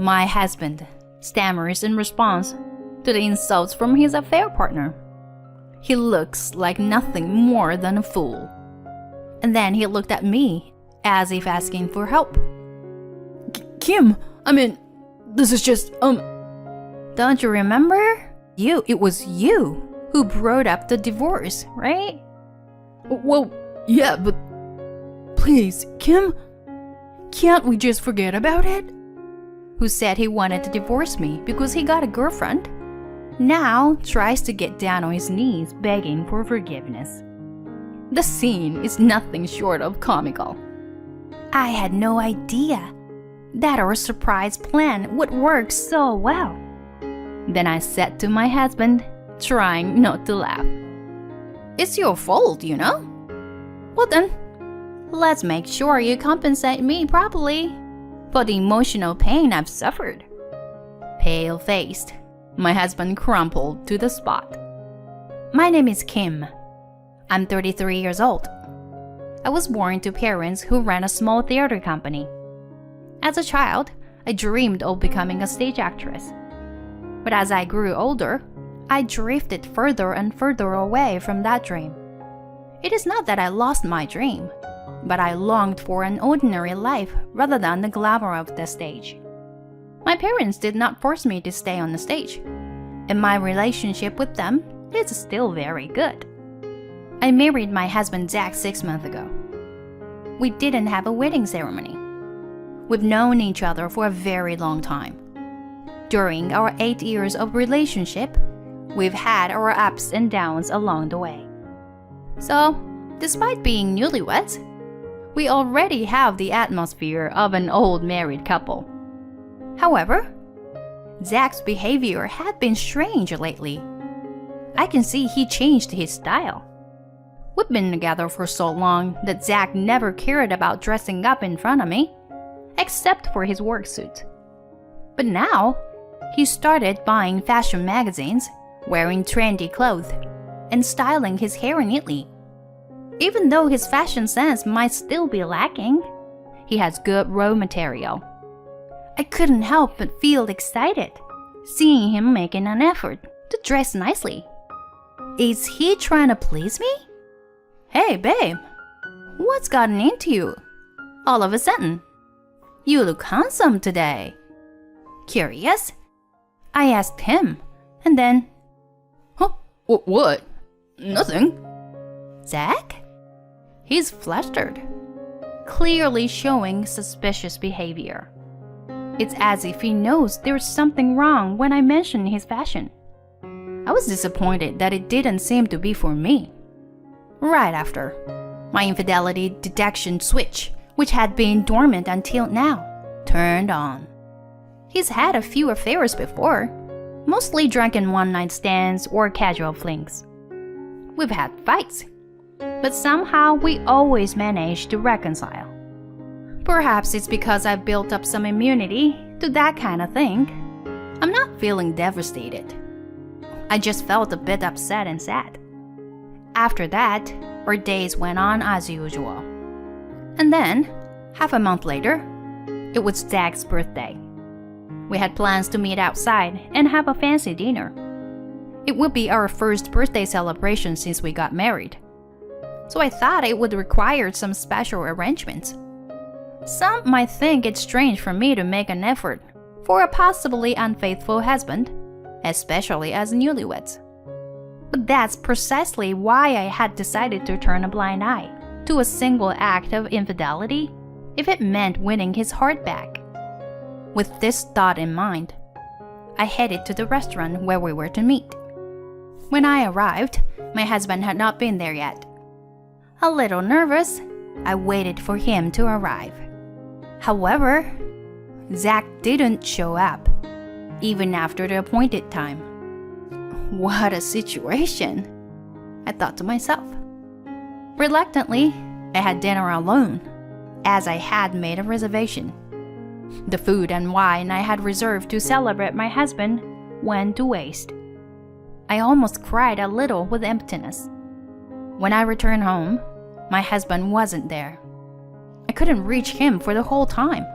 My husband stammers in response to the insults from his affair partner. He looks like nothing more than a fool. And then he looked at me as if asking for help. Kim, this is just, Don't you remember? It was you who brought up the divorce, right? Well, yeah, but please, Kim, can't we just forget about it? Who said he wanted to divorce me because he got a girlfriend, now tries to get down on his knees begging for forgiveness. The scene is nothing short of comical. I had no idea that our surprise plan would work so well. Then I said to my husband, trying not to laugh, "It's your fault, you know? Well then, let's make sure you compensate me properly for the emotional pain I've suffered." Pale-faced, my husband crumpled to the spot. My name is Kim. I'm 33 years old. I was born to parents who ran a small theater company. As a child, I dreamed of becoming a stage actress. But as I grew older, I drifted further and further away from that dream. It is not that I lost my dream, but I longed for an ordinary life rather than the glamour of the stage. My parents did not force me to stay on the stage, and my relationship with them is still very good. I married my husband Zach 6 months ago. We didn't have a wedding ceremony. We've known each other for a very long time. During our 8 years of relationship, we've had our ups and downs along the way. So, despite being newlyweds, we already have the atmosphere of an old married couple. However, Zach's behavior had been strange lately. I can see he changed his style. We've been together for so long that Zach never cared about dressing up in front of me, except for his work suit. But now, he started buying fashion magazines, wearing trendy clothes, and styling his hair neatly. Even though his fashion sense might still be lacking, he has good raw material. I couldn't help but feel excited, seeing him making an effort to dress nicely. Is he trying to please me? Hey, babe, what's gotten into you? All of a sudden, you look handsome today. Curious? I asked him, and then, Huh? What? Nothing. Zach? He's flustered, clearly showing suspicious behavior. It's as if he knows there's something wrong when I mention his fashion. I was disappointed that it didn't seem to be for me. Right after, my infidelity detection switch, which had been dormant until now, turned on. He's had a few affairs before, mostly drunken one-night stands or casual flings. We've had fights, but somehow we always manage to reconcile. Perhaps it's because I've built up some immunity to that kind of thing. I'm not feeling devastated. I just felt a bit upset and sad. After that, our days went on as usual. And then, half a month later, it was Zach's birthday. We had plans to meet outside and have a fancy dinner. It would be our first birthday celebration since we got married. So I thought it would require some special arrangements. Some might think it's strange for me to make an effort for a possibly unfaithful husband, especially as newlyweds. But that's precisely why I had decided to turn a blind eye to a single act of infidelity if it meant winning his heart back. With this thought in mind, I headed to the restaurant where we were to meet. When I arrived, my husband had not been there yet. A little nervous, I waited for him to arrive. However, Zach didn't show up, even after the appointed time. What a situation, I thought to myself. Reluctantly, I had dinner alone, as I had made a reservation. The food and wine I had reserved to celebrate my husband went to waste. I almost cried a little with emptiness. When I returned home, my husband wasn't there. I couldn't reach him for the whole time.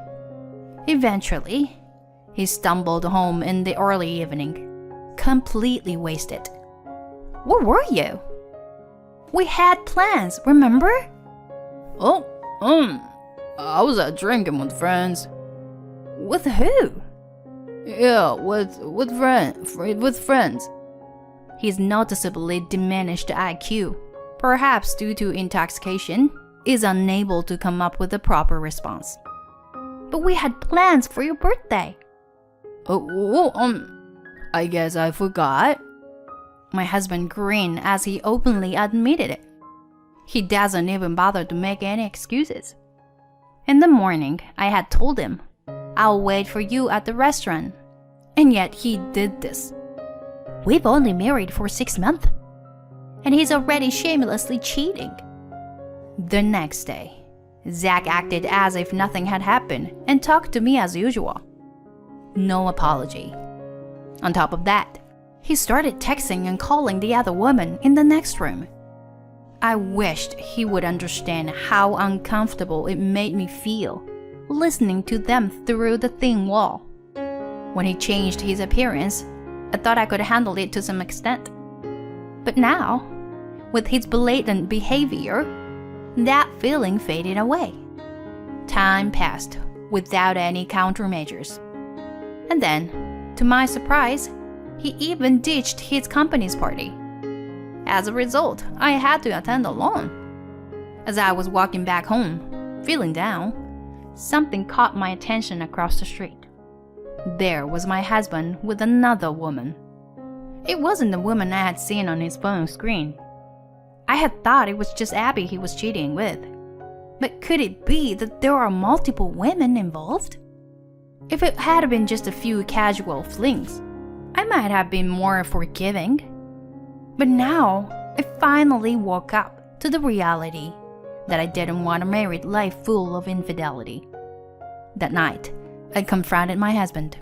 Eventually, He stumbled home in the early evening, completely wasted. Where were you? We had plans, remember? Oh, I was out drinking with friends. With who? Yeah, with friends. His noticeably diminished IQ, perhaps due to intoxication, is unable to come up with a proper response. But we had plans for your birthday. I guess I forgot. My husband grinned as he openly admitted it. He doesn't even bother to make any excuses. In the morning, I had told him, I'll wait for you at the restaurant. And yet he did this. We've only married for 6 months. And he's already shamelessly cheating. The next day, Zach acted as if nothing had happened and talked to me as usual. No apology. On top of that, he started texting and calling the other woman in the next room. I wished he would understand how uncomfortable it made me feel listening to them through the thin wall. When he changed his appearance, I thought I could handle it to some extent. But now, with his blatant behavior, that feeling faded away. Time passed without any countermeasures. And then, to my surprise, he even ditched his company's party. As a result, I had to attend alone. As I was walking back home, feeling down, something caught my attention across the street. There was my husband with another woman. It wasn't the woman I had seen on his phone screen. I had thought it was just Abby he was cheating with. But could it be that there are multiple women involved? If it had been just a few casual flings, I might have been more forgiving. But now, I finally woke up to the reality that I didn't want a married life full of infidelity. That night, I confronted my husband.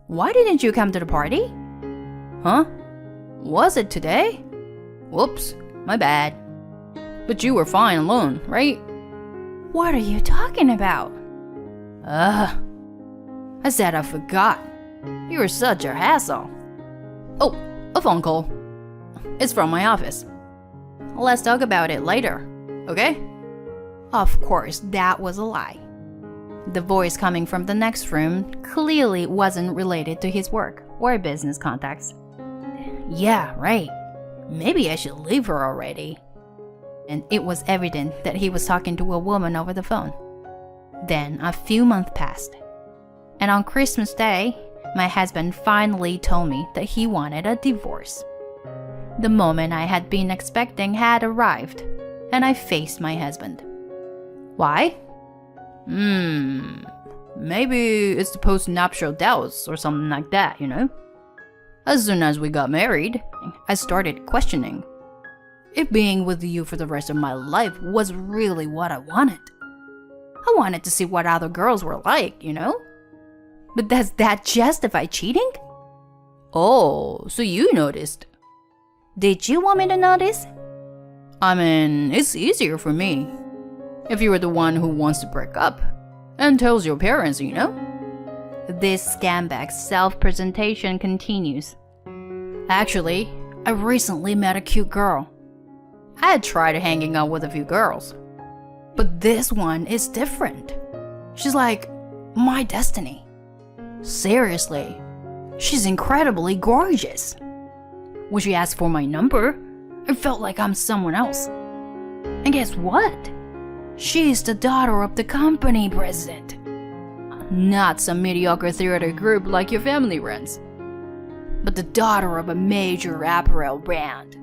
Why didn't you come to the party? Huh? Was it today? Whoops, my bad. But you were fine alone, right? What are you talking about? I said I forgot. You were such a hassle. Oh, a phone call. It's from my office. Let's talk about it later, okay? Of course, that was a lie. The voice coming from the next room clearly wasn't related to his work or business contacts. Yeah, right. Maybe I should leave her already. And it was evident that he was talking to a woman over the phone. Then a few months passed. And on Christmas Day, my husband finally told me that he wanted a divorce. The moment I had been expecting had arrived, and I faced my husband. Why? Maybe it's the post-nuptial doubts or something like that, you know? As soon as we got married, I started questioning if being with you for the rest of my life was really what I wanted. I wanted to see what other girls were like, you know? But does that justify cheating? Oh, so you noticed. Did you want me to notice? I mean, it's easier for me if you were the one who wants to break up and tells your parents, you know? This scumbag's self-presentation continues. Actually, I recently met a cute girl. I had tried hanging out with a few girls, but this one is different. She's like my destiny. Seriously, she's incredibly gorgeous. When she asked for my number, I felt like I'm someone else. And guess what? She's the daughter of the company president. Not some mediocre theater group like your family runs, but the daughter of a major apparel brand.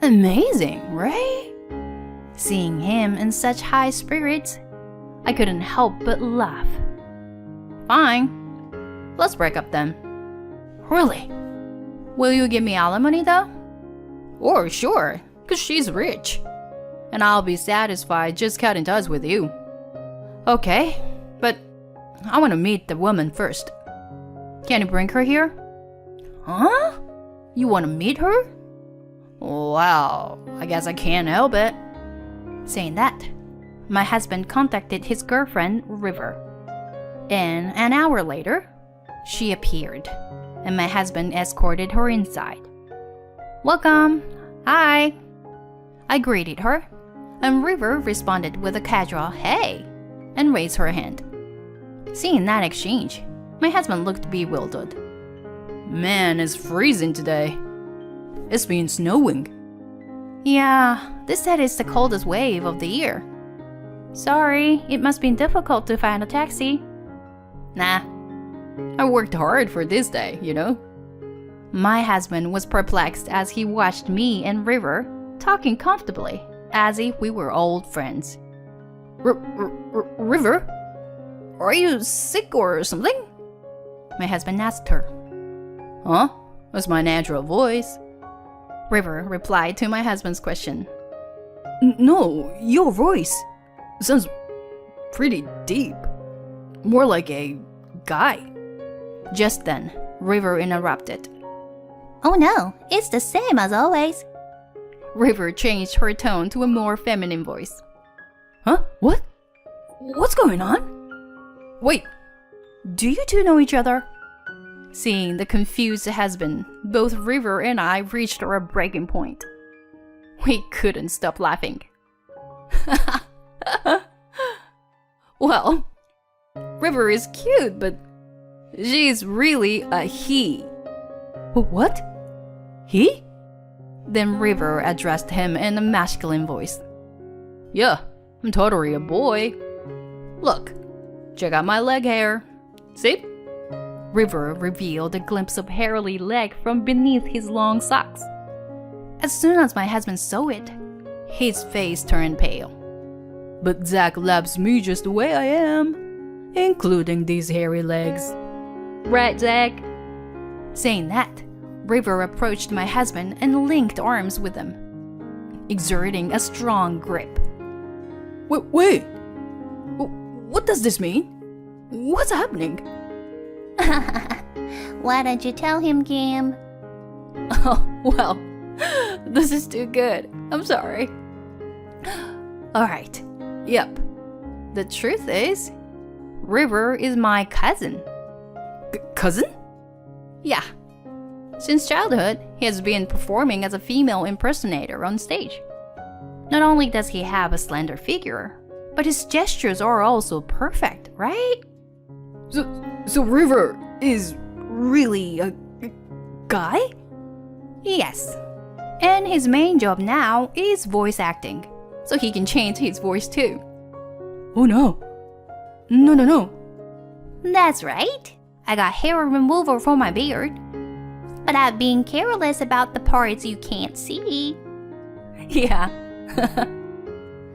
Amazing, right? Seeing him in such high spirits, I couldn't help but laugh. Fine, let's break up then. Really? Will you give me alimony though? Or sure, cause she's rich. And I'll be satisfied just cutting ties with you. Okay, but I want to meet the woman first. Can you bring her here? Huh? You want to meet her? Well, I guess I can't help it. Saying that, my husband contacted his girlfriend, River. And an hour later, she appeared, and my husband escorted her inside. "Welcome. Hi." I greeted her, and River responded with a casual "hey" and raised her hand. Seeing that exchange, my husband looked bewildered. Man, it's freezing today. It's been snowing. "Yeah, they said it's the coldest wave of the year." "Sorry, it must be difficult to find a taxi." Nah, I worked hard for this day, you know? My husband was perplexed as he watched me and River talking comfortably, as if we were old friends. River? Are you sick or something? My husband asked her. Huh? That's my natural voice. River replied to my husband's question. No, your voice sounds pretty deep. More like a guy. Just then, River interrupted. "Oh no, it's the same as always." River changed her tone to a more feminine voice. Huh? What? What's going on? Wait, "Do you two know each other?" Seeing the confused husband, both River and I reached our breaking point. We couldn't stop laughing. Well, River is cute, but she's really a he. What? He? Then River addressed him in a masculine voice. Yeah, I'm totally a boy. Look, check out my leg hair. See? River revealed a glimpse of hairy leg from beneath his long socks. As soon as my husband saw it, his face turned pale. But Zach loves me just the way I am, including these hairy legs. Right, Zach? Saying that, River approached my husband and linked arms with him, exerting a strong grip. Wait. What does this mean? What's happening? Why don't you tell him, Kim? Oh, well, this is too good. I'm sorry. Alright, yep. The truth is, River is my cousin. Cousin? Yeah. Since childhood, he has been performing as a female impersonator on stage. Not only does he have a slender figure, but his gestures are also perfect, right? So River is really a guy? Yes. And his main job now is voice acting, so he can change his voice too. Oh no. No. That's right. I got hair removal for my beard. But I've been careless about the parts you can't see. Yeah.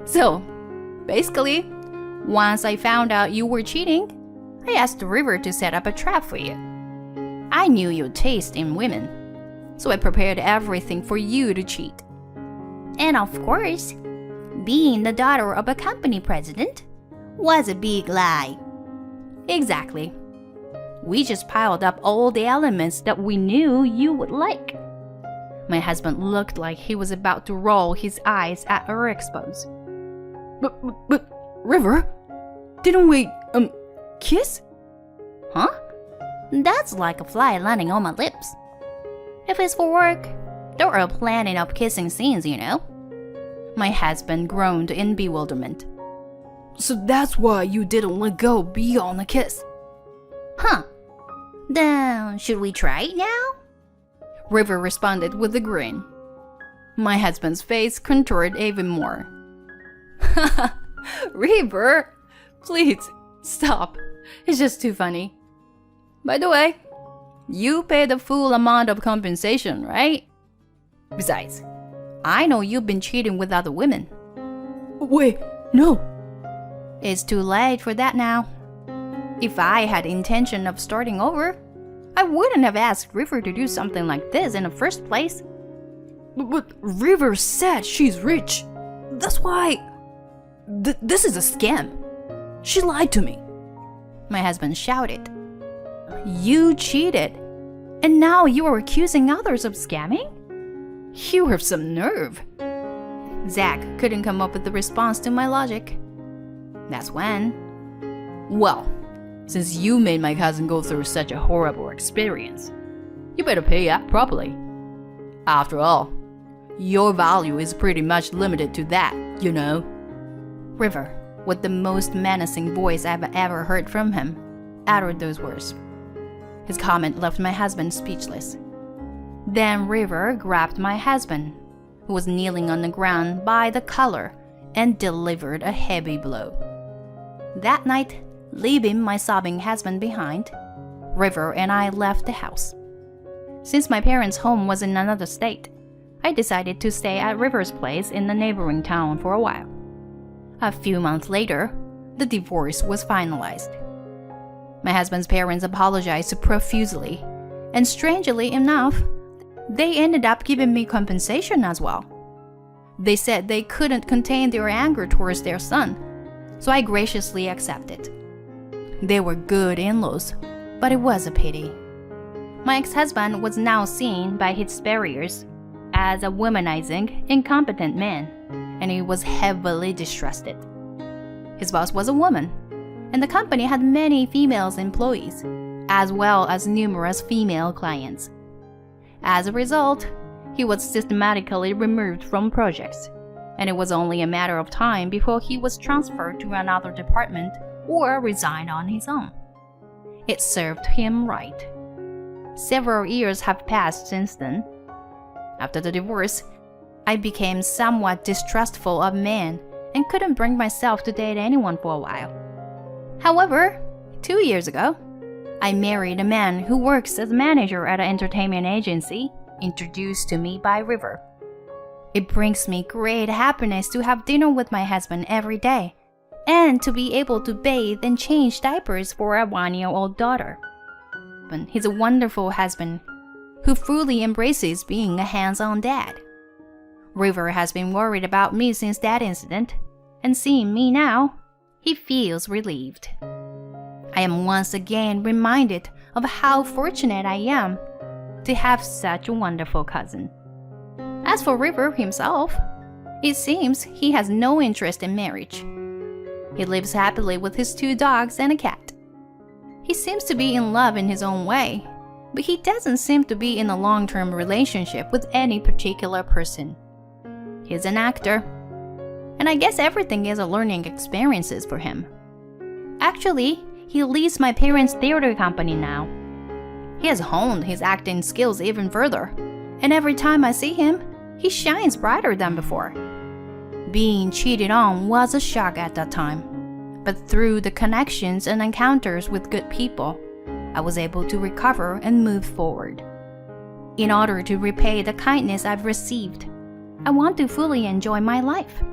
So, basically, once I found out you were cheating, I asked River to set up a trap for you. I knew your taste in women, so I prepared everything for you to cheat. And of course, being the daughter of a company president was a big lie. Exactly. We just piled up all the elements that we knew you would like. My husband looked like he was about to roll his eyes at our expose. But River, didn't we, kiss? Huh? That's like a fly landing on my lips. If it's for work, there are plenty of kissing scenes, you know. My husband groaned in bewilderment. So that's why you didn't let go beyond the kiss. Huh. Then, should we try it now? River responded with a grin. My husband's face contoured even more. River, please, stop. It's just too funny. By the way, you pay the full amount of compensation, right? Besides, I know you've been cheating with other women. Wait, no. It's too late for that now. If I had intention of starting over, I wouldn't have asked River to do something like this in the first place. But River said she's rich. That's why... this is a scam. She lied to me. My husband shouted. You cheated, and now you are accusing others of scamming? You have some nerve. Zach couldn't come up with a response to my logic. That's when... Well, Since you made my cousin go through such a horrible experience, you better pay up properly. After all, your value is pretty much limited to that, you know. River, with the most menacing voice I've ever heard from him, uttered those words. His comment left my husband speechless. Then River grabbed my husband, who was kneeling on the ground by the collar, and delivered a heavy blow. That night, leaving my sobbing husband behind, River and I left the house. Since my parents' home was in another state, I decided to stay at River's place in the neighboring town for a while. A few months later, the divorce was finalized. My husband's parents apologized profusely, and strangely enough, they ended up giving me compensation as well. They said they couldn't contain their anger towards their son, so I graciously accepted. They were good in-laws, but it was a pity. My ex-husband was now seen by his superiors as a womanizing, incompetent man, and he was heavily distrusted. His boss was a woman, and the company had many female employees, as well as numerous female clients. As a result, he was systematically removed from projects, and it was only a matter of time before he was transferred to another department or resigned on his own. It served him right. Several years have passed since then. After the divorce, I became somewhat distrustful of men and couldn't bring myself to date anyone for a while. However, 2 years ago, I married a man who works as a manager at an entertainment agency, introduced to me by River. It brings me great happiness to have dinner with my husband every day, and to be able to bathe and change diapers for a 1-year-old daughter. But he's a wonderful husband who fully embraces being a hands-on dad. River has been worried about me since that incident, and seeing me now, he feels relieved. I am once again reminded of how fortunate I am to have such a wonderful cousin. As for River himself, it seems he has no interest in marriage. He lives happily with his 2 dogs and a cat. He seems to be in love in his own way, but he doesn't seem to be in a long-term relationship with any particular person. He's an actor, and I guess everything is a learning experiences for him. Actually, he leads my parents' theater company now. He has honed his acting skills even further, and every time I see him, he shines brighter than before. Being cheated on was a shock at that time, but through the connections and encounters with good people, I was able to recover and move forward. In order to repay the kindness I've received, I want to fully enjoy my life.